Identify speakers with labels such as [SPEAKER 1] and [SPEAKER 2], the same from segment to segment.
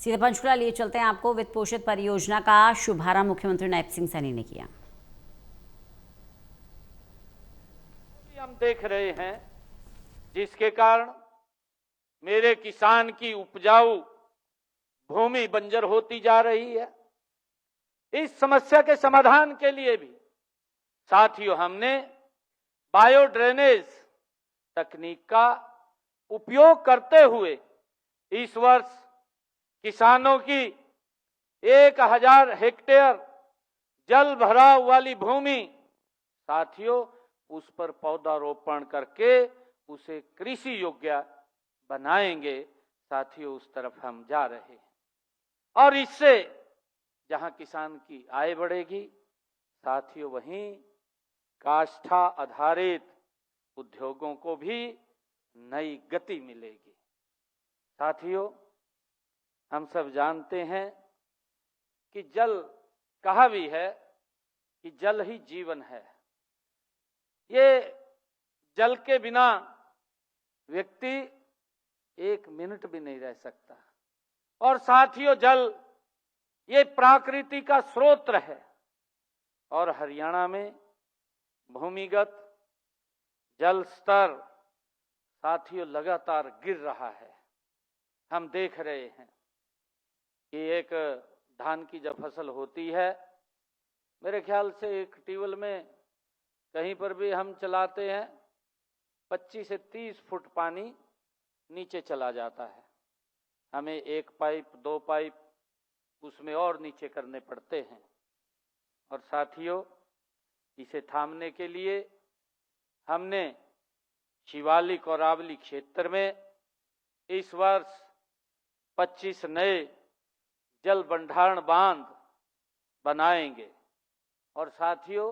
[SPEAKER 1] सीधे पंचकुला लिए चलते हैं आपको। वित्त पोषित परियोजना का शुभारंभ मुख्यमंत्री नायब सिंह सैनी ने किया।
[SPEAKER 2] हम देख रहे हैं जिसके कारण मेरे किसान की उपजाऊ भूमि बंजर होती जा रही है। इस समस्या के समाधान के लिए भी साथियों हमने बायो ड्रेनेज तकनीक का उपयोग करते हुए इस वर्ष किसानों की 1000 हेक्टेयर जल भराव वाली भूमि साथियों उस पर पौधारोपण करके उसे कृषि योग्य बनाएंगे। साथियों उस तरफ हम जा रहे हैं और इससे जहां किसान की आय बढ़ेगी साथियों वहीं काष्ठा आधारित उद्योगों को भी नई गति मिलेगी। साथियों हम सब जानते हैं कि जल कहा भी है कि जल ही जीवन है। ये जल के बिना व्यक्ति 1 मिनट भी नहीं रह सकता और साथियों जल ये प्रकृति का स्रोत है और हरियाणा में भूमिगत जल स्तर साथियों लगातार गिर रहा है। हम देख रहे हैं कि एक धान की जब फसल होती है मेरे ख्याल से एक ट्यूबवेल में कहीं पर भी हम चलाते हैं 25 से 30 फुट पानी नीचे चला जाता है। हमें 1 पाइप 2 पाइप उसमें और नीचे करने पड़ते हैं और साथियों इसे थामने के लिए हमने शिवालिक और आवली क्षेत्र में इस वर्ष 25 नए जल भंडारण बांध बनाएंगे और साथियों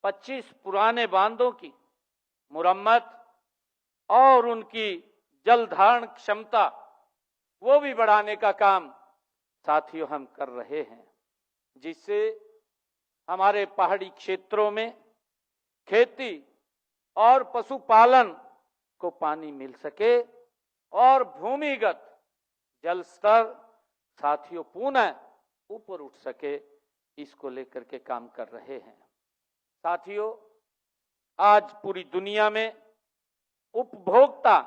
[SPEAKER 2] 25 पुराने बांधों की मुरम्मत और उनकी जल धारण क्षमता वो भी बढ़ाने का काम साथियों हम कर रहे हैं, जिससे हमारे पहाड़ी क्षेत्रों में खेती और पशुपालन को पानी मिल सके और भूमिगत जल स्तर साथियों पुनः ऊपर उठ सके, इसको लेकर के काम कर रहे हैं। साथियों आज पूरी दुनिया में उपभोक्ता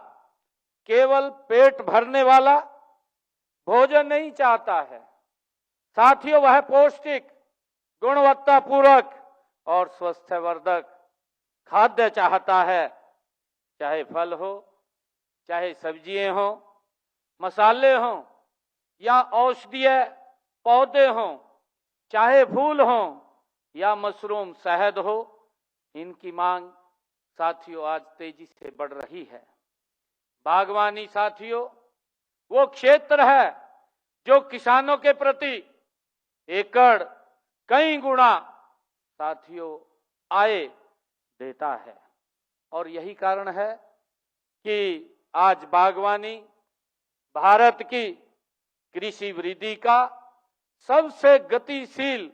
[SPEAKER 2] केवल पेट भरने वाला भोजन नहीं चाहता है। साथियों वह पौष्टिक गुणवत्तापूर्वक और स्वास्थ्यवर्धक खाद्य चाहता है, चाहे फल हो, चाहे सब्जियां हो, मसाले हो या औषधीय पौधे हो, चाहे फूल हो या मशरूम शहद हो। इनकी मांग साथियों आज तेजी से बढ़ रही है। बागवानी साथियों वो क्षेत्र है जो किसानों के प्रति एकड़ कई गुना साथियों आय देता है और यही कारण है कि आज बागवानी भारत की कृषि वृद्धि का सबसे गतिशील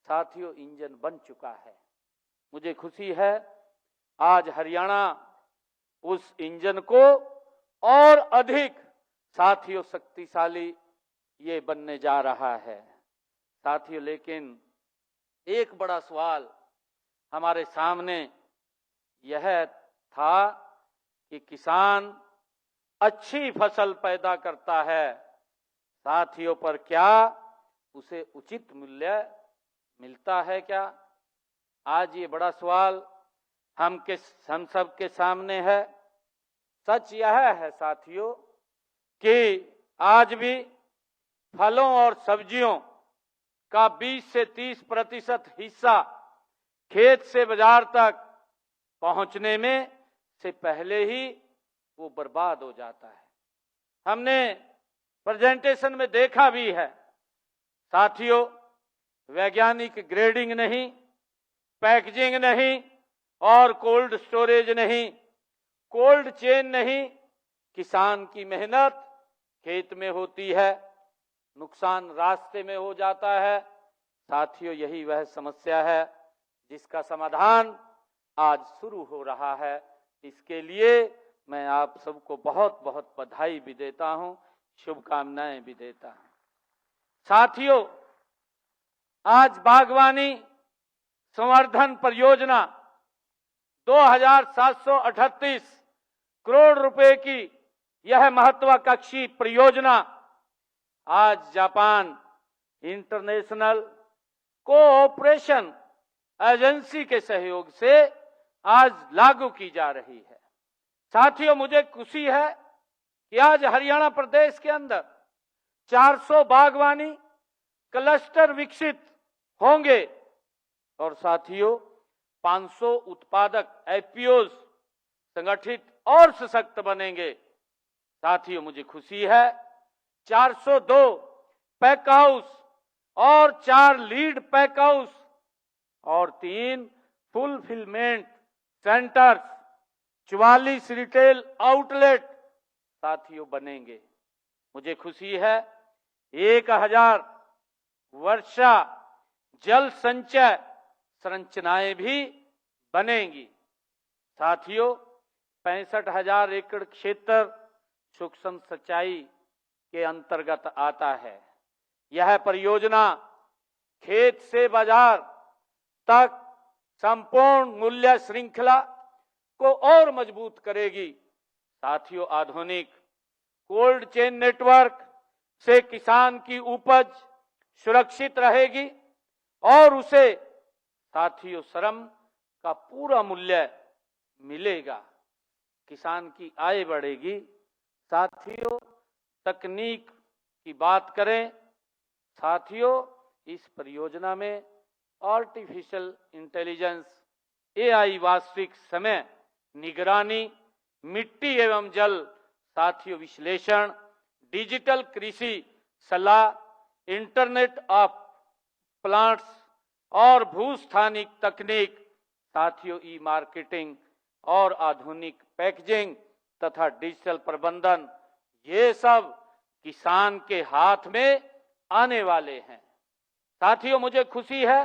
[SPEAKER 2] साथियों इंजन बन चुका है। मुझे खुशी है आज हरियाणा उस इंजन को और अधिक साथियों शक्तिशाली ये बनने जा रहा है। साथियों लेकिन एक बड़ा सवाल हमारे सामने यह था कि किसान अच्छी फसल पैदा करता है साथियों पर क्या उसे उचित मूल्य मिलता है क्या? आज ये बड़ा सवाल हम सब के सामने है। सच यह है साथियों कि आज भी फलों और सब्जियों का 20 से 30% हिस्सा खेत से बाजार तक पहुंचने में से पहले ही वो बर्बाद हो जाता है। हमने प्रेजेंटेशन में देखा भी है साथियों, वैज्ञानिक ग्रेडिंग नहीं, पैकेजिंग नहीं और कोल्ड स्टोरेज नहीं, कोल्ड चेन नहीं, किसान की मेहनत खेत में होती है, नुकसान रास्ते में हो जाता है। साथियों यही वह समस्या है जिसका समाधान आज शुरू हो रहा है। इसके लिए मैं आप सबको बहुत बहुत बधाई भी देता हूं, शुभकामनाएं भी देता हूं। साथियों, आज बागवानी संवर्धन परियोजना 2738 करोड़ रुपए की यह महत्वाकांक्षी परियोजना आज जापान इंटरनेशनल कोऑपरेशन एजेंसी के सहयोग से आज लागू की जा रही है। साथियों, मुझे खुशी है कि आज हरियाणा प्रदेश के अंदर 400 बागवानी क्लस्टर विकसित होंगे और साथियों 500 उत्पादक एफपीओज संगठित और सशक्त बनेंगे। साथियों, मुझे खुशी है 402 पैक हाउस और 4 लीड पैक हाउस और 3 फुलफिलमेंट सेंटर्स, 44 रिटेल आउटलेट साथियों बनेंगे। मुझे खुशी है 1000 वर्षा जल संचय संरचनाएं भी बनेंगी। साथियों, 65,000 एकड़ क्षेत्र सूक्ष्म सिंचाई के अंतर्गत आता है। यह परियोजना खेत से बाजार तक संपूर्ण मूल्य श्रृंखला को और मजबूत करेगी। साथियों, आधुनिक कोल्ड चेन नेटवर्क से किसान की उपज सुरक्षित रहेगी और उसे साथियों श्रम का पूरा मूल्य मिलेगा। किसान की आय बढ़ेगी। साथियों, तकनीक की बात करें, साथियों इस परियोजना में आर्टिफिशियल इंटेलिजेंस एआई वास्तविक समय निगरानी, मिट्टी एवं जल साथियों विश्लेषण, डिजिटल कृषि सलाह, इंटरनेट ऑफ प्लांट्स और भूस्थानिक तकनीक साथियों ई मार्केटिंग और आधुनिक पैकेजिंग तथा डिजिटल प्रबंधन, ये सब किसान के हाथ में आने वाले हैं। साथियों, मुझे खुशी है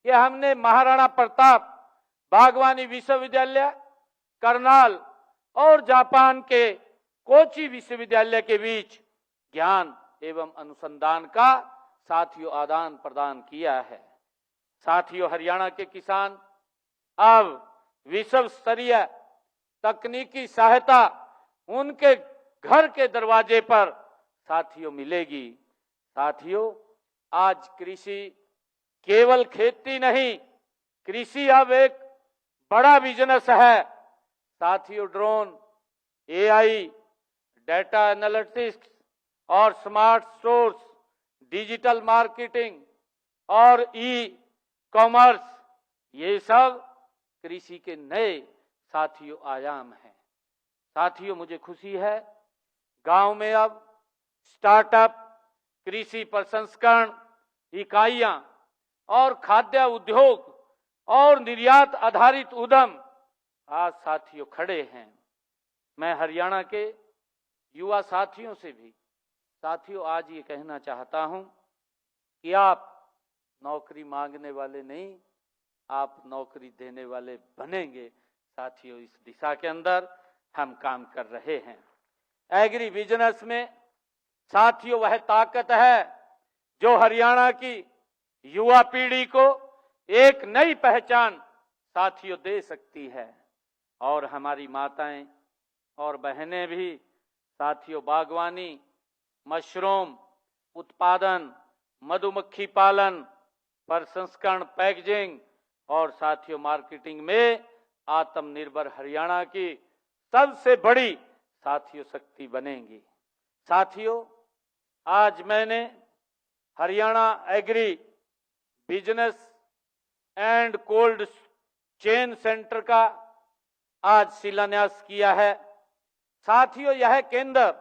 [SPEAKER 2] कि हमने महाराणा प्रताप बागवानी विश्वविद्यालय, करनाल और जापान के कोची विश्वविद्यालय के बीच ज्ञान एवं अनुसंधान का साथियों आदान प्रदान किया है। साथियों, हरियाणा के किसान अब विश्व स्तरीय तकनीकी सहायता उनके घर के दरवाजे पर साथियों मिलेगी। साथियों, आज कृषि केवल खेती नहीं, कृषि अब एक बड़ा बिजनेस है। साथियों, ड्रोन, एआई, डेटा एनालिटिक्स और स्मार्ट स्टोर्स, डिजिटल मार्केटिंग और ई कॉमर्स, ये सब कृषि के नए साथियों आयाम हैं। साथियों, मुझे खुशी है गांव में अब स्टार्टअप, कृषि प्रसंस्करण इकाइयां और खाद्य उद्योग और निर्यात आधारित उद्यम आज साथियों खड़े हैं। मैं हरियाणा के युवा साथियों से भी साथियों आज ये कहना चाहता हूं कि आप नौकरी मांगने वाले नहीं, आप नौकरी देने वाले बनेंगे। साथियों, इस दिशा के अंदर हम काम कर रहे हैं। एग्री बिजनेस में साथियों वह ताकत है जो हरियाणा की युवा पीढ़ी को एक नई पहचान साथियों दे सकती है और हमारी माताएं और बहनें भी साथियों बागवानी, मशरूम उत्पादन, मधुमक्खी पालन, प्रसंस्करण, पैकेजिंग और साथियों मार्केटिंग में आत्मनिर्भर हरियाणा की सबसे बड़ी साथियों शक्ति बनेंगी। साथियों, आज मैंने Haryana agri business and cold chain centre का आज शिलान्यास किया है। साथियों, यह केंद्र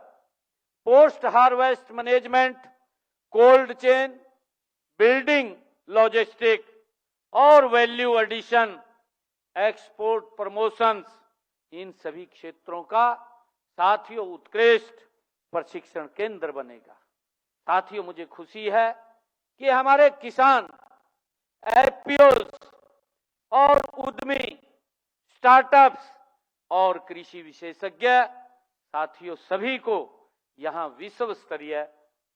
[SPEAKER 2] post harvest management, cold chain, building, logistic और वैल्यू एडिशन, एक्सपोर्ट प्रमोशंस, इन सभी क्षेत्रों का साथियों उत्कृष्ट प्रशिक्षण केंद्र बनेगा। साथियों, मुझे खुशी है कि हमारे किसान, एफपीओज और उद्यमी, स्टार्टअप्स और कृषि विशेषज्ञ साथियों सभी को यहाँ विश्व स्तरीय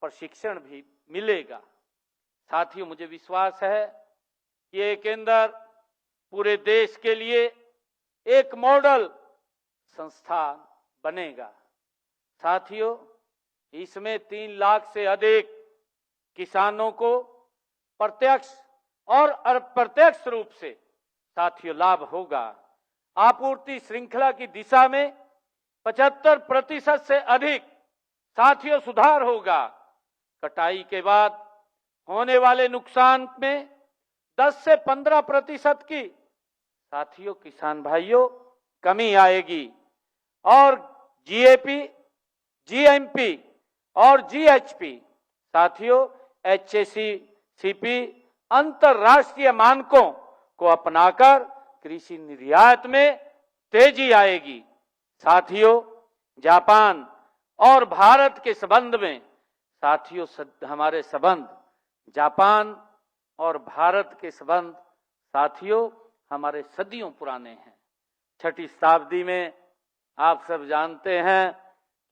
[SPEAKER 2] प्रशिक्षण भी मिलेगा। साथियों, मुझे विश्वास है कि ये केंद्र पूरे देश के लिए एक मॉडल संस्थान बनेगा। साथियों, इसमें 3 लाख से अधिक किसानों को प्रत्यक्ष और अप्रत्यक्ष रूप से साथियों लाभ होगा। आपूर्ति श्रृंखला की दिशा में 75% से अधिक साथियों सुधार होगा। कटाई के बाद होने वाले नुकसान में 10 से 15% की साथियों किसान भाइयों कमी आएगी और जीएपी, जीएमपी और जीएचपी साथियों एचएसीसीपी अंतरराष्ट्रीय मानकों को अपनाकर कृषि निर्यात में तेजी आएगी। साथियों, जापान और भारत के संबंध में साथियों हमारे संबंध, जापान और भारत के संबंध साथियों हमारे सदियों पुराने हैं। 6वीं शताब्दी में आप सब जानते हैं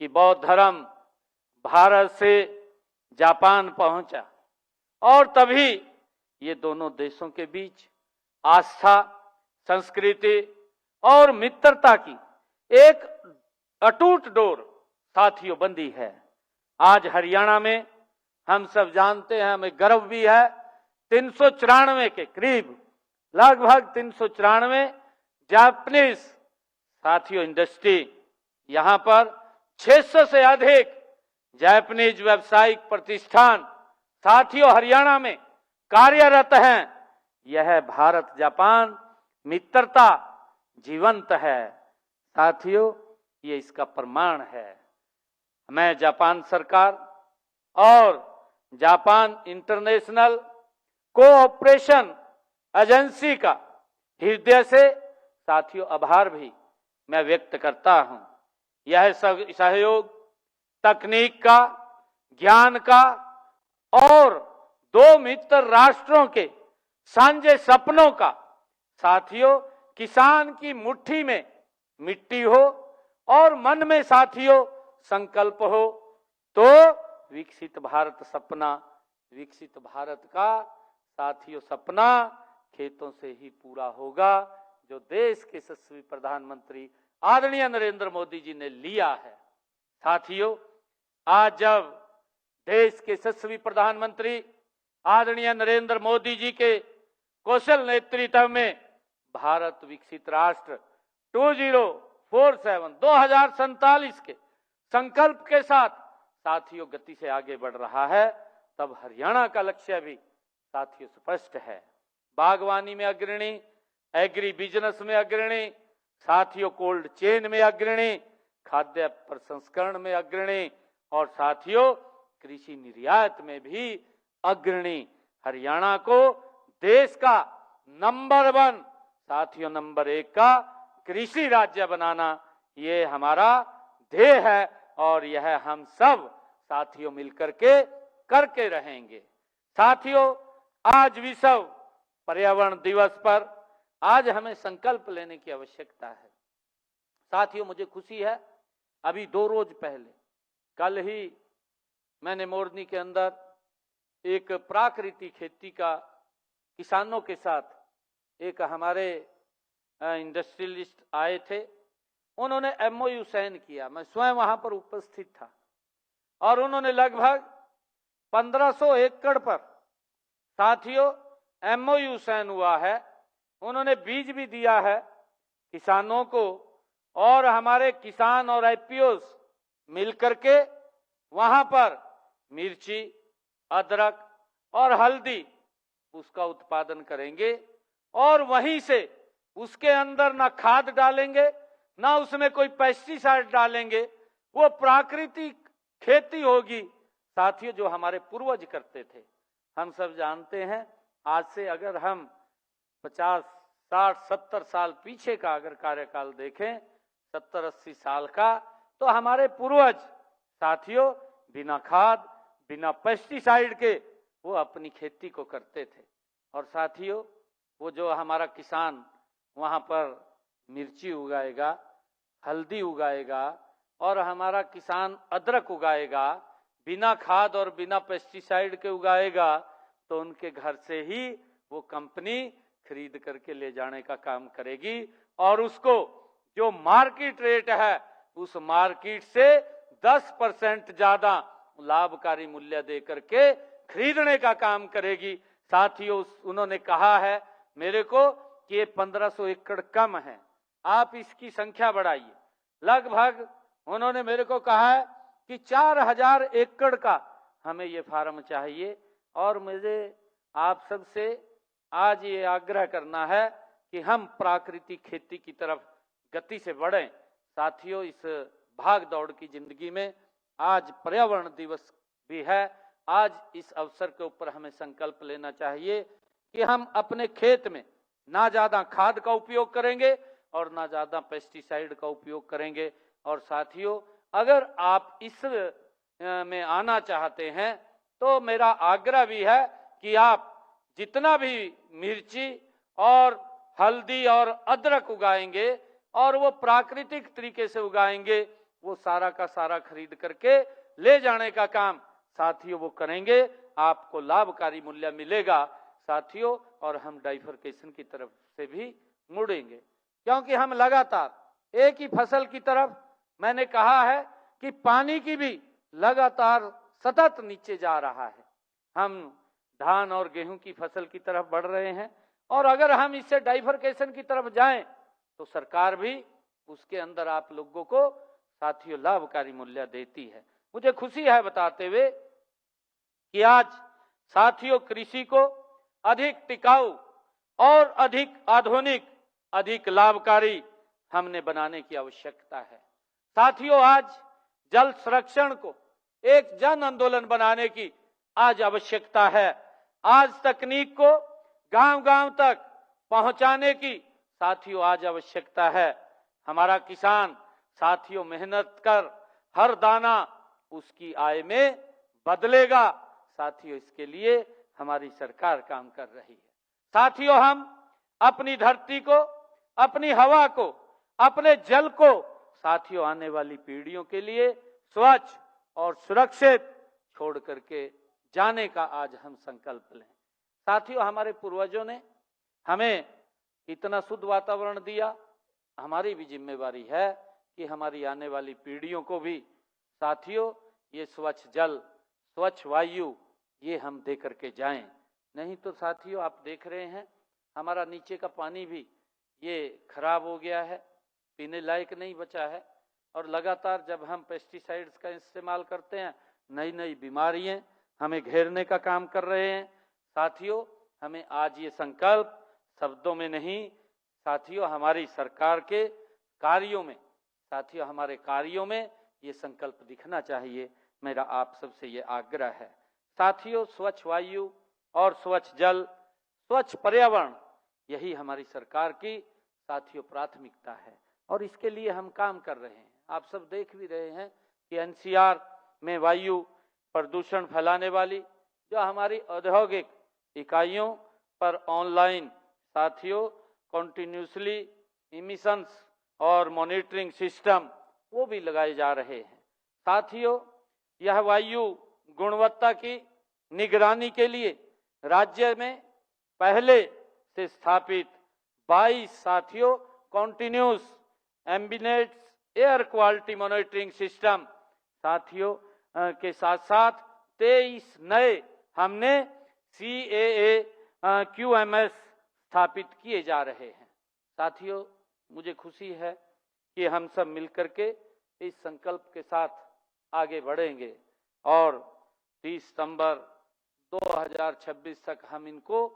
[SPEAKER 2] कि बौद्ध धर्म भारत से जापान पहुंचा और तभी ये दोनों देशों के बीच आस्था, संस्कृति और मित्रता की एक अटूट डोर साथियों बंधी है। आज हरियाणा में हम सब जानते हैं, हमें गर्व भी है, 394 के करीब लगभग 394 जापानीज साथियों इंडस्ट्री, यहां पर 600 से अधिक जापानीज व्यावसायिक प्रतिष्ठान साथियों हरियाणा में कार्यरत हैं। यह भारत जापान मित्रता जीवंत है। साथियों, ये इसका प्रमाण है। मैं जापान सरकार और जापान इंटरनेशनल कोऑपरेशन एजेंसी का हृदय से साथियों आभार भी मैं व्यक्त करता हूं। यह सहयोग तकनीक का, ज्ञान का और 2 मित्र राष्ट्रों के साझे सपनों का साथियों किसान की मुट्ठी में मिट्टी हो और मन में साथियों संकल्प हो तो विकसित भारत सपना, विकसित भारत का साथियों सपना खेतों से ही पूरा होगा, जो देश के यशस्वी प्रधानमंत्री आदरणीय नरेंद्र मोदी जी ने लिया है। साथियों, आज जब देश के यशस्वी प्रधानमंत्री आदरणीय नरेंद्र मोदी जी के कौशल नेतृत्व में भारत विकसित राष्ट्र 2047 के संकल्प के साथ साथियों गति से आगे बढ़ रहा है, तब हरियाणा का लक्ष्य भी साथियों स्पष्ट है। बागवानी में अग्रणी, एग्री बिजनेस में अग्रणी, साथियों कोल्ड चेन में अग्रणी, खाद्य प्रसंस्करण में अग्रणी और साथियों कृषि निर्यात में भी अग्रणी हरियाणा को देश का नंबर 1 साथियों नंबर 1 का कृषि राज्य बनाना, ये हमारा ध्येय है और यह हम सब साथियों मिलकर के करके रहेंगे। साथियों, आज विश्व पर्यावरण दिवस पर आज हमें संकल्प लेने की आवश्यकता है। साथियों, मुझे खुशी है, अभी 2 रोज पहले कल ही मैंने मोरनी के अंदर एक प्राकृतिक खेती का किसानों के साथ एक हमारे इंडस्ट्रियलिस्ट आए थे, उन्होंने एमओयू साइन किया। मैं स्वयं वहां पर उपस्थित था और उन्होंने लगभग 1500 एकड़ पर साथियों एमओयू साइन हुआ है। उन्होंने बीज भी दिया है किसानों को और हमारे किसान और एपीओस मिलकर के वहां पर मिर्ची, अदरक और हल्दी उसका उत्पादन करेंगे और वहीं से उसके अंदर ना खाद डालेंगे ना उसमें कोई पेस्टिसाइड डालेंगे, वो प्राकृतिक खेती होगी साथियों जो हमारे पूर्वज करते थे। हम सब जानते हैं, आज से अगर हम 50, 60, 70 साल पीछे का अगर कार्यकाल देखें, 70-80 साल का, तो हमारे पूर्वज साथियों बिना खाद, बिना पेस्टिसाइड के वो अपनी खेती को करते थे। और साथियों, वो जो हमारा किसान वहां पर मिर्ची उगाएगा, हल्दी उगाएगा और हमारा किसान अदरक उगाएगा, बिना खाद और बिना पेस्टिसाइड के उगाएगा, तो उनके घर से ही वो कंपनी खरीद करके ले जाने का काम करेगी और उसको जो मार्केट रेट है उस मार्केट से 10% ज्यादा लाभकारी मूल्य दे करके खरीदने का काम करेगी। साथियों, उन्होंने कहा है मेरे को कि ये 1500 एकड़ कम है, आप इसकी संख्या बढ़ाइए। लगभग उन्होंने मेरे को कहा है कि 4000 एकड़ का हमें ये फार्म चाहिए और मुझे आप सबसे आज ये आग्रह करना है कि हम प्राकृतिक खेती की तरफ गति से बढ़ें। साथियों, इस भाग दौड़ की जिंदगी में आज पर्यावरण दिवस भी है। आज इस अवसर के ऊपर हमें संकल्प लेना चाहिए कि हम अपने खेत में ना ज्यादा खाद का उपयोग करेंगे और ना ज्यादा पेस्टिसाइड का उपयोग करेंगे। और साथियों, अगर आप इस में आना चाहते हैं तो मेरा आग्रह भी है कि आप जितना भी मिर्ची और हल्दी और अदरक उगाएंगे और वो प्राकृतिक तरीके से उगाएंगे, वो सारा का सारा खरीद करके ले जाने का काम साथियों वो करेंगे, आपको लाभकारी मूल्य मिलेगा साथियों। और हम डाइफरकेशन की तरफ से भी मुड़ेंगे, क्योंकि हम लगातार एक ही फसल की तरफ, मैंने कहा है कि पानी की भी लगातार सतत नीचे जा रहा है। हम धान और गेहूं की फसल की तरफ बढ़ रहे हैं और अगर हम इससे डाइफरकेशन की तरफ जाएं तो सरकार भी उसके अंदर आप लोगों को साथियों लाभकारी मूल्य देती है। मुझे खुशी है बताते हुए कि आज साथियों कृषि को अधिक टिकाऊ और अधिक आधुनिक, अधिक लाभकारी हमने बनाने की आवश्यकता है। साथियों, आज जल संरक्षण को एक जन आंदोलन बनाने की आज आवश्यकता है। आज तकनीक को गांव-गांव तक पहुंचाने की साथियों आज आवश्यकता है। हमारा किसान साथियों मेहनत कर हर दाना उसकी आय में बदलेगा। साथियों, इसके लिए हमारी सरकार काम कर रही है। साथियों, हम अपनी धरती को, अपनी हवा को, अपने जल को साथियों आने वाली पीढ़ियों के लिए स्वच्छ और सुरक्षित छोड़ करके जाने का आज हम संकल्प लें। साथियों, हमारे पूर्वजों ने हमें इतना शुद्ध वातावरण दिया, हमारी भी जिम्मेवारी है कि हमारी आने वाली पीढ़ियों को भी साथियों ये स्वच्छ जल, स्वच्छ वायु ये हम दे करके जाएं। नहीं तो साथियों आप देख रहे हैं हमारा नीचे का पानी भी ये खराब हो गया है, पीने लायक नहीं बचा है। और लगातार जब हम पेस्टिसाइड्स का इस्तेमाल करते हैं, नई नई बीमारियां हमें घेरने का काम कर रहे हैं। साथियों, हमें आज ये संकल्प शब्दों में नहीं, साथियों हमारी सरकार के कार्यों में, साथियों हमारे कार्यों में ये संकल्प दिखना चाहिए। मेरा आप सबसे ये आग्रह है। साथियों, स्वच्छ वायु और स्वच्छ जल, स्वच्छ पर्यावरण यही हमारी सरकार की साथियों प्राथमिकता है और इसके लिए हम काम कर रहे हैं। आप सब देख भी रहे हैं कि एनसीआर में वायु प्रदूषण फैलाने वाली जो हमारी औद्योगिक इकाइयों पर ऑनलाइन साथियों कॉन्टिन्यूसली इमिशंस और मॉनिटरिंग सिस्टम वो भी लगाए जा रहे हैं। साथियों, यह वायु गुणवत्ता की निगरानी के लिए राज्य में पहले से स्थापित 22 साथियों continuous ambient air quality monitoring system साथियों के साथ साथ 23 नए हमने CAA QMS स्थापित किए जा रहे हैं। साथियों, मुझे खुशी है कि हम सब मिलकर के इस संकल्प के साथ आगे बढ़ेंगे और 30 सितंबर 2026 तक हम इनको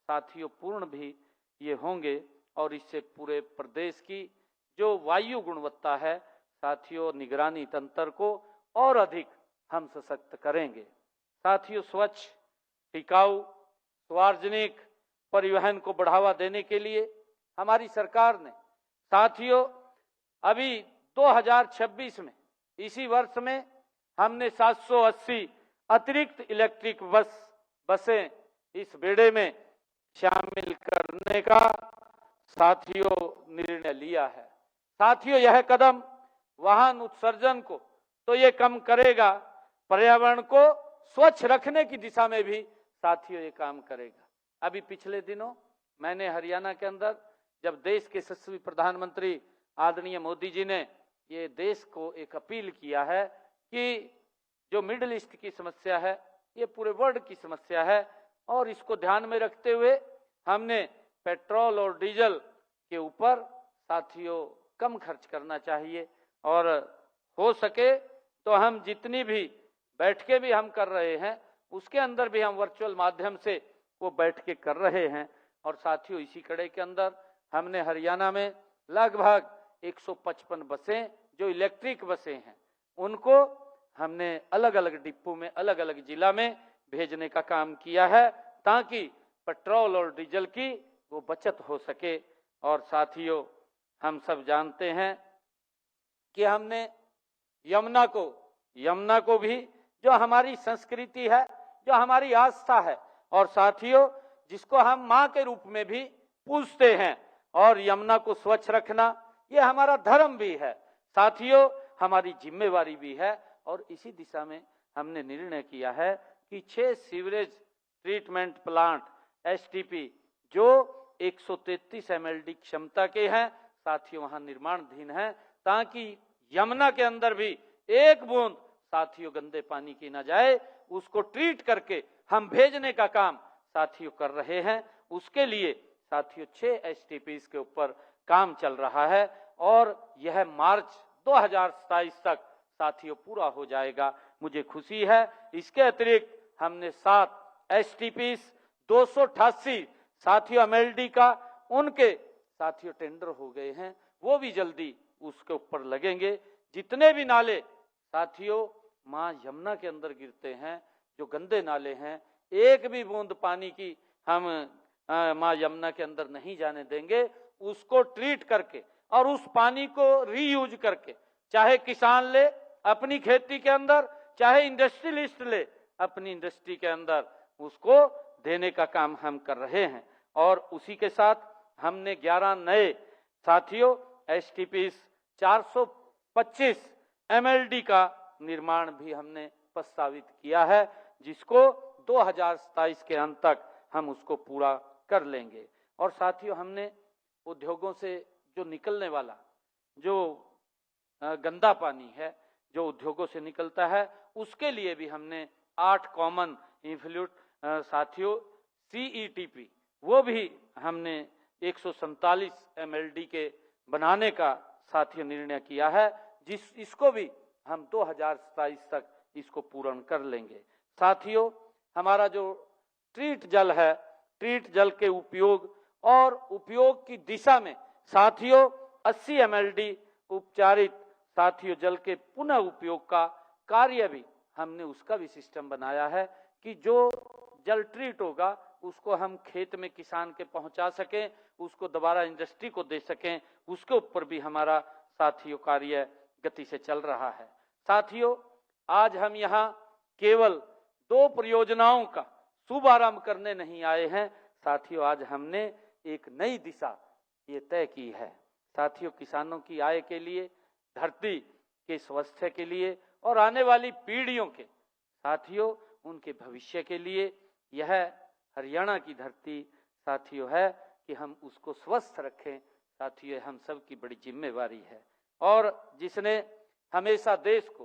[SPEAKER 2] साथियों पूर्ण भी ये होंगे और इससे पूरे प्रदेश की जो वायु गुणवत्ता है साथियों निगरानी तंत्र को और अधिक हम सशक्त करेंगे। साथियों, स्वच्छ, टिकाऊ, सार्वजनिक परिवहन को बढ़ावा देने के लिए हमारी सरकार ने साथियों अभी 2026 में इसी वर्ष में हमने 780 अतिरिक्त इलेक्ट्रिक बसें इस बेड़े में शामिल करने का साथियों निर्णय लिया है। साथियों, यह कदम वाहन उत्सर्जन को तो ये कम करेगा, पर्यावरण को स्वच्छ रखने की दिशा में भी साथियों ये काम करेगा। अभी पिछले दिनों मैंने हरियाणा के अंदर, जब देश के यशस्वी प्रधानमंत्री आदरणीय मोदी जी ने ये देश को एक अपील किया है कि जो मिडिल ईस्ट की समस्या है ये पूरे वर्ल्ड की समस्या है, और इसको ध्यान में रखते हुए हमने पेट्रोल और डीजल के ऊपर साथियों कम खर्च करना चाहिए, और हो सके तो हम जितनी भी बैठकें भी हम कर रहे हैं उसके अंदर भी हम वर्चुअल माध्यम से वो बैठकें कर रहे हैं। और साथियों इसी कड़े के अंदर हमने हरियाणा में लगभग 155 बसें जो इलेक्ट्रिक बसें हैं उनको हमने अलग अलग डिपो में, अलग अलग जिला में भेजने का काम किया है, ताकि पेट्रोल और डीजल की वो बचत हो सके। और साथियों हम सब जानते हैं कि हमने यमुना को भी, जो हमारी संस्कृति है, जो हमारी आस्था है, और साथियों जिसको हम माँ के रूप में भी पूजते हैं, और यमुना को स्वच्छ रखना ये हमारा धर्म भी है साथियों, हमारी जिम्मेवारी भी है। और इसी दिशा में हमने निर्णय किया है कि 6 सीवरेज ट्रीटमेंट प्लांट एसटीपी जो 133 एमएलडी क्षमता के हैं साथियों वहां निर्माणाधीन है, ताकि यमुना के अंदर भी एक बूंद साथियों गंदे पानी की ना जाए, उसको ट्रीट करके हम भेजने का काम साथियों कर रहे हैं। उसके लिए साथियों 6 एसटीपीज के ऊपर काम चल रहा है, और यह मार्च 2027 तक साथियों पूरा हो जाएगा। मुझे खुशी है इसके अतिरिक्त हमने 7 एसटीपीज 288 साथियों एमएलडी का उनके साथियों टेंडर हो गए हैं, वो भी जल्दी उसके ऊपर लगेंगे। जितने भी नाले साथियों मां यमुना के अंदर गिरते हैं, जो गंदे नाले हैं, एक भी बूंद पानी की हम मां यमुना के अंदर नहीं जाने देंगे। उसको ट्रीट करके और उस पानी को रीयूज करके, चाहे किसान ले अपनी खेती के अंदर, चाहे इंडस्ट्रियलिस्ट ले अपनी इंडस्ट्री के अंदर, उसको देने का काम हम कर रहे हैं। और उसी के साथ हमने 11 नए साथियों एसटीपीज 425 एमएलडी का निर्माण भी हमने प्रस्तावित किया है, जिसको 2027 के अंत तक हम उसको पूरा कर लेंगे। और साथियों हमने उद्योगों से जो निकलने वाला जो गंदा पानी है जो उद्योगों से निकलता है, उसके लिए भी हमने 8 कॉमन इफ्लूएंट साथियों सीईटीपी वो भी हमने 147 एमएलडी के बनाने का साथियों निर्णय किया है, इसको भी हम 2027 तक इसको पूर्ण कर लेंगे। साथियों हमारा जो ट्रीट जल है, ट्रीट जल के उपयोग और उपयोग की दिशा में साथियों 80 एमएलडी उपचारित साथियों जल के पुनः उपयोग का कार्य भी हमने उसका भी सिस्टम बनाया है, कि जो जल ट्रीट होगा उसको हम खेत में किसान के पहुंचा सकें, उसको दोबारा इंडस्ट्री को दे सकें, उसके ऊपर भी हमारा साथियों कार्य गति से चल रहा है। साथियों आज हम यहाँ केवल 2 परियोजनाओं का शुभारंभ करने नहीं आए हैं साथियों, आज हमने एक नई दिशा ये तय की है साथियों, किसानों की आय के लिए, धरती के स्वास्थ्य के लिए और आने वाली पीढ़ियों के साथियों उनके भविष्य के लिए। यह हरियाणा की धरती साथियों है कि हम उसको स्वस्थ रखें साथियों, हम सब की बड़ी जिम्मेवारी है। और जिसने हमेशा देश को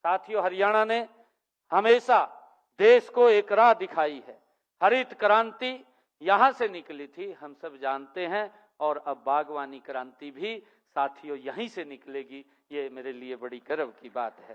[SPEAKER 2] साथियों, हरियाणा ने हमेशा देश को एक राह दिखाई है। हरित क्रांति यहां से निकली थी हम सब जानते हैं, और अब बागवानी क्रांति भी साथियों यहीं से निकलेगी, ये मेरे लिए बड़ी गर्व की बात है।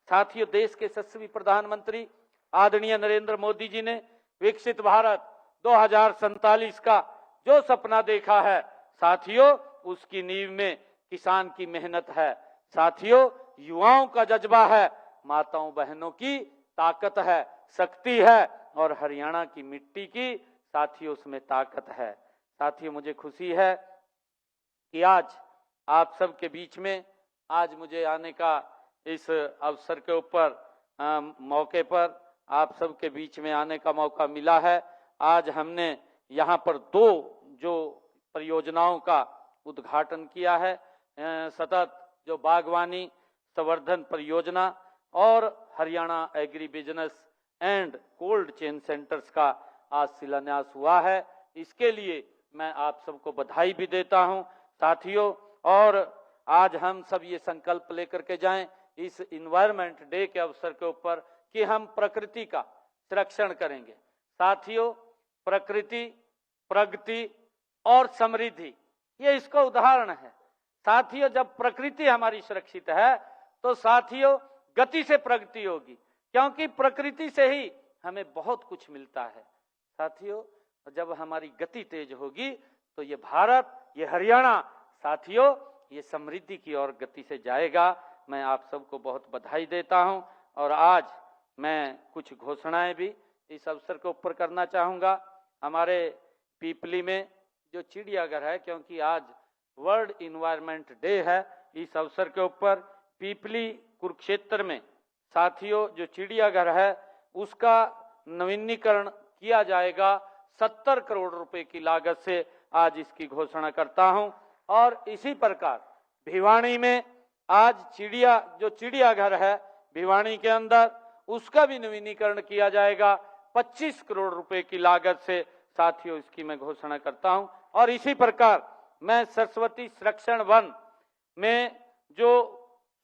[SPEAKER 2] साथियों देश के यशस्वी प्रधानमंत्री आदरणीय नरेंद्र मोदी जी ने विकसित भारत 2047 का जो सपना देखा है साथियों, उसकी नींव में किसान की मेहनत है साथियों, युवाओं का जज्बा है, माताओं बहनों की ताकत है, शक्ति है, और हरियाणा की मिट्टी की साथियों उसमें ताकत है। साथियों मुझे खुशी है कि आज आप सबके बीच में आज मुझे आने का इस अवसर के ऊपर मौके पर आप सबके बीच में आने का मौका मिला है। आज हमने यहाँ पर 2 जो परियोजनाओं का उद्घाटन किया है, सतत जो बागवानी संवर्धन परियोजना और Haryana agri business and cold chain centres का आज शिलान्यास हुआ है। इसके लिए मैं आप सबको बधाई भी देता हूं साथियों। और आज हम सब ये संकल्प लेकर के जाएं इस इन्वायरमेंट डे के अवसर के ऊपर कि हम प्रकृति का संरक्षण करेंगे। साथियों, प्रकृति, प्रगति और समृद्धि ये इसका उदाहरण है। साथियों, जब प्रकृति हमारी सुरक्षित है तो साथियों गति से प्रगति होगी, क्योंकि प्रकृति से ही हमें बहुत कुछ मिलता है। साथियों, जब हमारी गति तेज होगी तो ये भारत, ये हरियाणा साथियों ये समृद्धि की ओर गति से जाएगा। मैं आप सबको बहुत बधाई देता हूं और आज मैं कुछ घोषणाएं भी इस अवसर के ऊपर करना चाहूंगा। हमारे पीपली में जो चिड़ियाघर है, क्योंकि आज वर्ल्ड इन्वायरमेंट डे है, इस अवसर के ऊपर पीपली कुरुक्षेत्र में साथियों जो चिड़ियाघर है उसका नवीनीकरण किया जाएगा 70 करोड़ रुपए की लागत से। आज इसकी घोषणा करता हूं। और इसी प्रकार भिवानी में आज चिड़ियाघर है भिवानी के अंदर, उसका भी नवीनीकरण किया जाएगा 25 करोड़ रुपए की लागत से। साथियों, इसकी मैं घोषणा करता हूं। और इसी प्रकार मैं सरस्वती संरक्षण वन में जो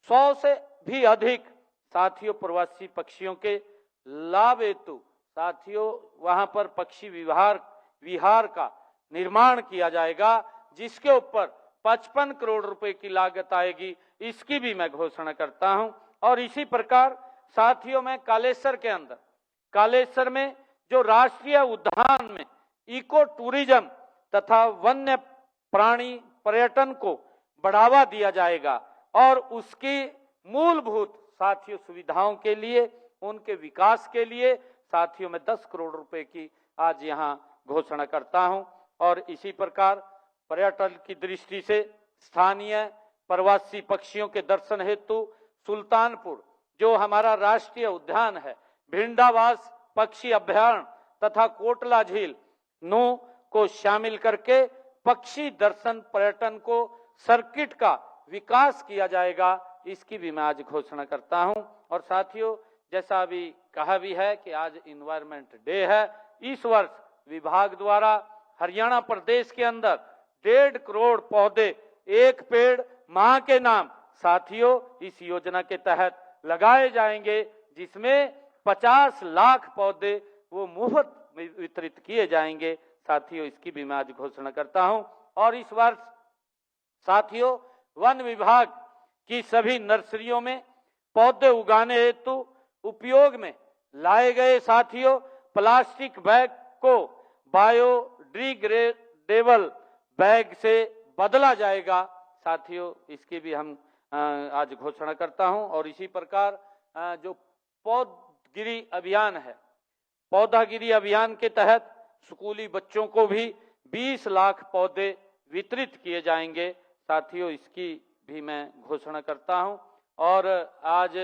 [SPEAKER 2] 100 से भी अधिक साथियों प्रवासी पक्षियों के लाभ हेतु साथियों वहां पर पक्षी विहार का निर्माण किया जाएगा, जिसके ऊपर 55 करोड़ रुपए की लागत आएगी। इसकी भी मैं घोषणा करता हूं। और इसी प्रकार साथियों मैं कालेश्वर में जो राष्ट्रीय उद्यान में इको टूरिज्म तथा वन्य प्राणी पर्यटन को बढ़ावा दिया जाएगा और उसकी मूलभूत साथियों सुविधाओं के लिए, उनके विकास के लिए साथियों मैं 10 करोड़ रुपए की आज यहां घोषणा करता हूं। और इसी प्रकार पर्यटन की दृष्टि से स्थानीय प्रवासी पक्षियों के दर्शन हेतु सुल्तानपुर जो हमारा राष्ट्रीय उद्यान है, भिंडावास पक्षी अभ्यारण्य तथा कोटला झील नो को शामिल करके पक्षी दर्शन पर्यटन को सर्किट का विकास किया जाएगा। इसकी भी मैं आज घोषणा करता हूं। और साथियों, जैसा अभी कहा भी है कि आज इन्वायरमेंट डे है, इस वर्ष विभाग द्वारा हरियाणा प्रदेश के अंदर 1.5 करोड़ पौधे एक पेड़ मां के नाम साथियों इस योजना के तहत लगाए जाएंगे, जिसमें 50 लाख पौधे वो मुफ्त वितरित किए जाएंगे। साथियों, इसकी भी मैं आज घोषणा करता हूं। और इस वर्ष साथियों वन विभाग की सभी नर्सरियों में पौधे उगाने हेतु उपयोग में लाए गए साथियों प्लास्टिक बैग को बायोडिग्रेडेबल बैग से बदला जाएगा। साथियों, इसकी भी हम आज घोषणा करता हूं। और इसी प्रकार जो पौधगिरी अभियान है, पौधागिरी अभियान के तहत स्कूली बच्चों को भी 20 लाख पौधे वितरित किए जाएंगे। साथियों, इसकी भी मैं घोषणा करता हूं। और आज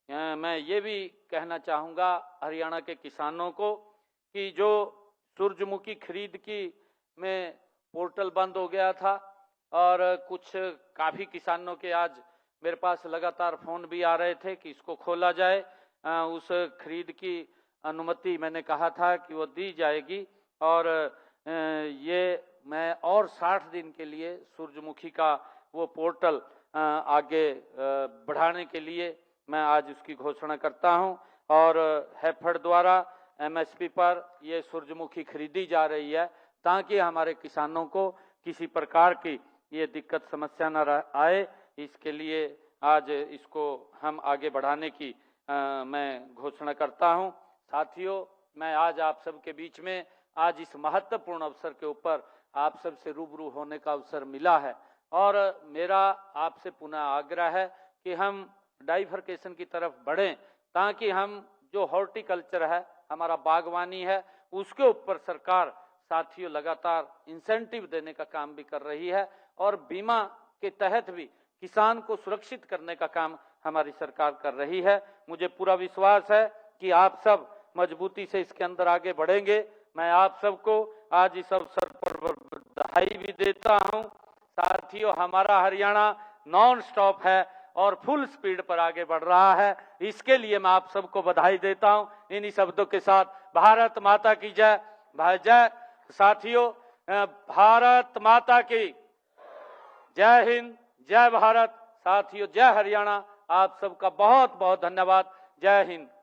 [SPEAKER 2] मैं ये भी कहना चाहूंगा हरियाणा के किसानों को कि जो सूरजमुखी खरीद की में पोर्टल बंद हो गया था और कुछ काफी किसानों के आज मेरे पास लगातार फोन भी आ रहे थे कि इसको खोला जाए। उस खरीद की अनुमति मैंने कहा था कि वो दी जाएगी और ये मैं और 60 दिन के लिए सूरजमुखी का वो पोर्टल आगे बढ़ाने के लिए मैं आज उसकी घोषणा करता हूं। और हैफेड द्वारा एमएसपी पर ये सूरजमुखी खरीदी जा रही है ताकि हमारे किसानों को किसी प्रकार की ये दिक्कत समस्या न आए। इसके लिए आज इसको हम आगे बढ़ाने की मैं घोषणा करता हूं। साथियों, मैं आज आप सबके बीच में आज इस महत्वपूर्ण अवसर के ऊपर आप सबसे रूबरू होने का अवसर मिला है और मेरा आपसे पुनः आग्रह है कि हम डाइवर्केशन की तरफ बढ़ें ताकि हम जो हॉर्टिकल्चर है, हमारा बागवानी है, उसके ऊपर सरकार साथियों लगातार इंसेंटिव देने का काम भी कर रही है और बीमा के तहत भी किसान को सुरक्षित करने का काम हमारी सरकार कर रही है। मुझे पूरा विश्वास है कि आप सब मजबूती से इसके अंदर आगे बढ़ेंगे। मैं आप सबको आज इस अवसर पर बधाई भी देता हूं। साथियों, हमारा हरियाणा नॉन स्टॉप है और फुल स्पीड पर आगे बढ़ रहा है। इसके लिए मैं आप सबको बधाई देता हूं। इन्हीं शब्दों के साथ भारत माता की जय। जय साथियों, भारत माता की जय हिंद, जय भारत। साथियों, जय हरियाणा। आप सबका बहुत बहुत धन्यवाद। जय हिंद।